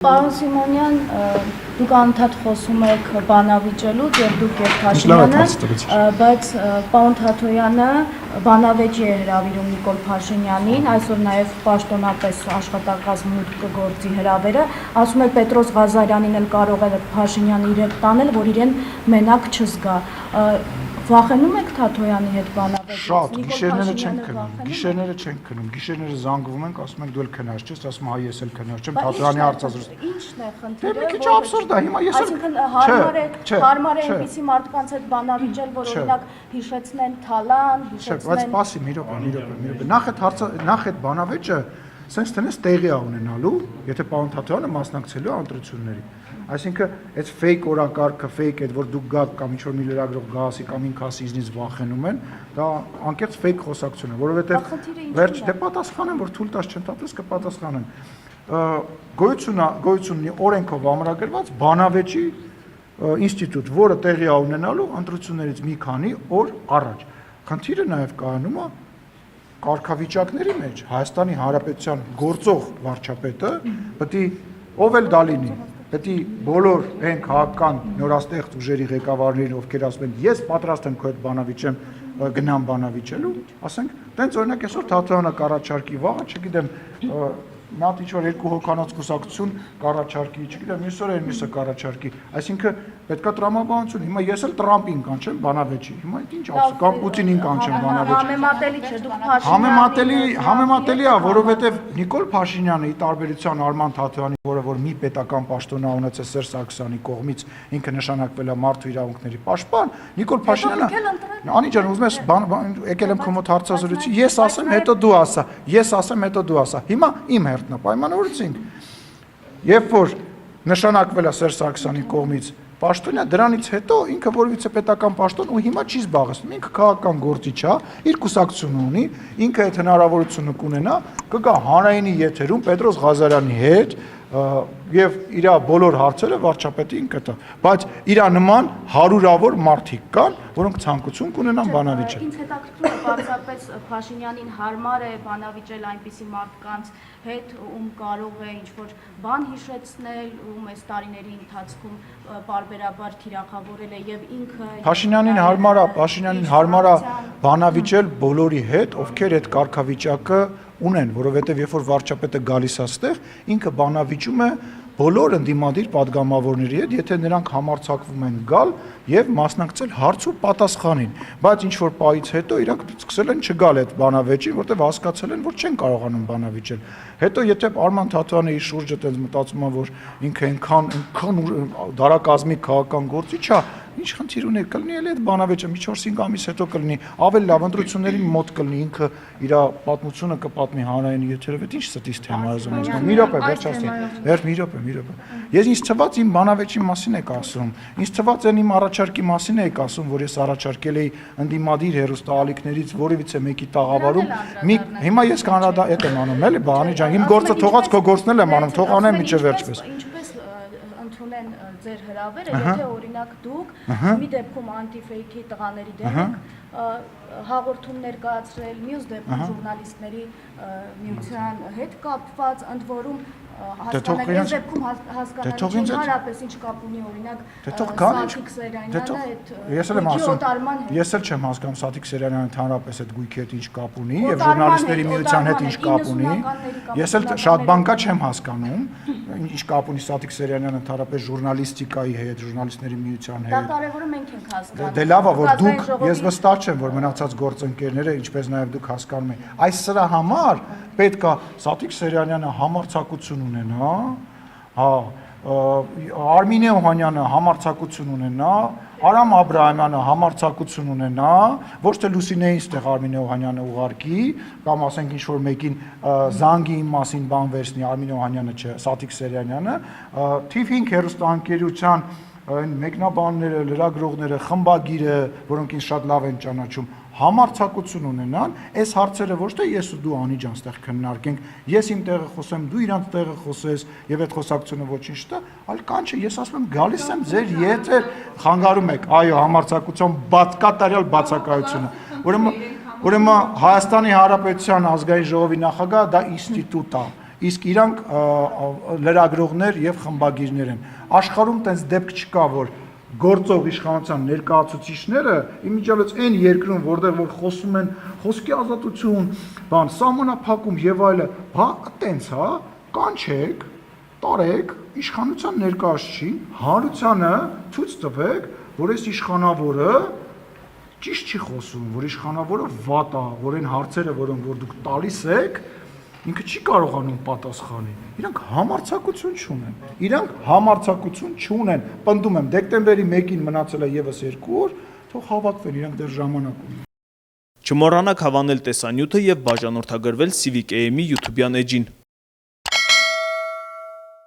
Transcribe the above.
Պարոն Սիմոնյան, դուք անդադ խոսում եք բանավիճելուց եւ դուք եք Փաշինյանը, բայց պարոն Թաթոյանը բանավեճի է հրավիրում Նիկոլ Փաշինյանին, այսօր նաեւ պաշտոնապես աշխատակազմ մուտք կգործի հրավերը, ասում է Պետրոս Ղազարյանին էլ կարող է Փաշինյանը իրեն տանել, որ իրեն մենակ չզգա։ Վախենում եք Թաթոյանի հետ բանավեճից։ Շատ, գիշերները չենք քնում, գիշերները զանգվում ենք, ասում ենք դու էլ քնած չես, ասում հայ ես էլ քնած չեմ, Թաթոյանի հարցազրույց։ Ինչն է խնդիրը։ Դե մի քիչ աբսուրդ է, հիմա ես հարմար է այնպիսի մարդկանց հետ բանավիճել, որ օրինակ հիշեցնեն Թալան, հիշեցնեն։ Բայց սպասի մի րոպե։ Նախ այդ բանավեճը sense տնես տեղի է ունենալու, եթե պարոն Թաթոյանը մասնակցելու ընտրությունների։ Այսինքն այդ fake օրակարգը, fake այդ որ դուք գաք կամ ինչ որ մի լրագրող գասի կամ ինքը ասի ինձնից վախենում են, դա անկեղծ fake խոսակցություն է, որովհետև վերջ դե պատասխանեն, որ թույլ տաս չեն տալիս կպատասխանեն։ Գոյություն ունի օրենքով ամրագրված բանավեճի ինստիտուտ, որը տեղի է ունենալու ընտրություններից մի քանի օր առաջ։ Խնդիրը նաև կայանում է կարգավիճակների մեջ Հայաստանի Հանրապետության գործող վարչապետը պետք է ով էլ դա լինի, պետք է բոլոր այն քաղաքական նորաստեղծ ուժերի ղեկավարներին, ովքեր ասում են ես պատրաստ եմ քո հետ բանավիճեմ, գնամ բանավիճելու, ասենք, տենց օրինակ այսօր Թաթոյանը կառաջարկի վաղը, չգիտեմ, մի հատ ինչ-որ երկու հոգանոց կուսակցություն կառաջարկի, չգիտեմ, մյուսը մյուսը կառաջարկի, այսինքն պետքա տրամաբանություն, հիմա ես էլ Տրամպին կանչեմ բանավեճի, հիմա ինչ ասում, կամ Պուտինին կանչեմ բանավեճի։ Համեմատելի չէ, դուք Փաշինյանին։ Համեմատելի է, որովհետև Նիկոլ Փաշինյանը ի տարբերություն Արման Թաթոյանի, որը մի պետական պաշտոն է ունեցել Սերժ Սարգսյանի կողմից, ինքը նշանակվել է մարդու իրավունքների պաշտպան, Նիկոլ Փաշինյանը Անի ջան, ուզում ես եկել եմ քո մոտ հարցազրույցի, ես ասեմ, հետո դու ասա, ես ասեմ, հետո դու ասա։ Հիմա իմ հերթն է, պայմանավորեցինք։ Երբ որ նշանակվել է Սերժ Սարգսյանի կողմից պաշտոնյա, դրանից հետո ինքը որևիցե պետական պաշտոն ու հիմա չի զբաղեցնում, ինքը քաղաքական գործիչ է, իր կուսակցությունը ունի, ինքը այդ հնարավորությունը կունենա, կգա հանրայինի եթերում Պետրոս Ղազարյանի հետ եւ իր բոլոր հարցերը վարչապետին կտա, բայց իր նման հարյուրավոր մարդիկ կան, որոնք ցանկություն կունենան բանավիճել։ Ինձ հետաքրքրում է պարզապես Փաշինյանին հարմար է բանավիճել այնպիսի մարդկանց հետ, ում կարող է ինչ-որ բան հիշեցնել, ում այս տարիների ընթացքում բարբերաբար թիրախավորել է եւ ինքը Փաշինյանին հարմար է բանավիճել բոլորի հետ, ովքեր այդ կարգավիճակը ունեն, որովհետև երբ որ վարչապետը գալիս է այստեղ, ինքը բանավիճում է բոլոր ընդդիմադիր падգամավորների հետ, եթե նրանք համարձակվում են գալ եւ մասնակցել հարց ու պատասխանին, բայց ինչ որ պահից հետո իրանք սկսել են չգալ այդ բանավեճին, որտեղ հասկացել են, որ չեն կարողանում բանավիճել։ Հետո եթե Արման Թաթոյանը իր շուրջը տենց մտածում է, որ ինքը այնքան դարակազմի քաղաքական գործիչ է, ինչ խնդիր ունի, կլինի էլ այդ բանավեճը մի 4-5 ամիս հետո կլինի, ավելի լավ ընտրություններին մոտ կլինի, ինքը իր պատմությունը կպատմի հանրային եթերով, այդ ինչ ստից թեմա է զոնում։ Մի րոպե, մի րոպե։ Ես ինձ թվաց իմ բանավեճի մասին եք ասում, ինձ թվաց այն իմ առաջարկի մասին եք ասում, որ ես առաջարկել էի ընդդիմադիր հերոստալիքներից որևիցե մեկի տաղավարում, հիմա ես կանադայետ եմ անում, էլի, բանի ջան, իմ գործը թողած քո գործն էլ եմ անում, թող անեմ միջև վերջպես։ Ընդունեն ձեր հրավերը, եթե օրինակ դուք մի դեպքում անտիֆեյքի տղաների դեմ եք հաղորդումներ կայացրել, մյուս դեպքում ժուրնալիստների միության հետ կապված, ընդ որում հասկանալ, այս դեպքում հասկանալ հարաբերապես ինչ կապ ունի օրինակ Սաթիկ Սերյանյանը այդ Ես էլ չեմ հասկանում Սաթիկ Սերյանյանը ընդհանրապես այդ գույքի հետ ինչ կապ ունի եւ ժուրնալիստների միության հետ ինչ կապ ունի։ Ես էլ շատ բան կա չեմ հասկանում, ինչ կապ ունի Սաթիկ Սերյանյանը ընդհանրապես ժուրնալիստիկայի հետ, ժուրնալիստների միության հետ։ Դա կարևորը մենք ենք հասկանում։ Դե լավ է, որ դուք, ես վստահ չեմ, որ մնացած գործընկերները, ինչպես նաեւ դուք հասկանում եք, այս սրա համար պետք է Սաթիկ Սերյանյանը համարձակություն ունենա, Արմինե Օհանյանը համարձակություն ունենա, Արամ Աբրահամյանը համարձակություն ունենա, ոչ թե Լուսինեին ստեղ Արմինե Օհանյանը ուղարկի, կամ ասենք ինչ որ մեկին զանգի իմ մասին բան վերցնի Արմինե Օհանյանը չէ, Սաթիկ Սերյանյանը, թիվ 5 հեռուստաընկերության այն մեկնաբանները, լրագրողները, խմբագիրը, որոնք ինձ շատ լավ են ճանաչում, համարձակություն ունենան, այս հարցերը ոչ թե ես ու դու Անի ջան ստեղ քննարկենք, ես իմ տեղը խոսեմ, դու իրանց տեղը խոսես եւ այդ խոսակցությունը ոչինչ տա, այլ կանչը ես ասում եմ գալիս եմ ձեր եթեր խանգարում եք, այո, համարձակության կատարյալ բացակայությունը։ Ուրեմն Հայաստանի Հանրապետության ազգային ժողովի նախագահը դա ինստիտուտ է, իսկ իրանք լրագրողներ եւ խմբագիրներ են։ Աշխարհում տենց դեպք չկա, որ գործող իշխանության ներկայացուցիչները իմիջիալից այն երկրում, որտեղ որ խոսում են խոսքի ազատություն, բան, սահմանափակում եւ այլը, հա, տենց, հա, կանչեք, տարեք իշխանության ներկայացուցիչին, հանրությանը ցույց տվեք, որ այս իշխանավորը ճիշտ չի խոսում, որ իշխանավորը վատ է, որ այն հարցերը, որոնք որ դուք տալիս եք, ինքը չի կարողանում պատասխանի։ Իրանք համարձակություն չունեն։ Իրանք համարձակություն չունեն։ Պնդում եմ, դեկտեմբերի 1-ին մնացել է եւս 2 օր, թող հավաքվեն, իրանք դեռ ժամանակ ունեն։ Չմոռանաք հավանել տեսանյութը եւ բաժանորդագրվել Civic AM-ի YouTube-յան էջին։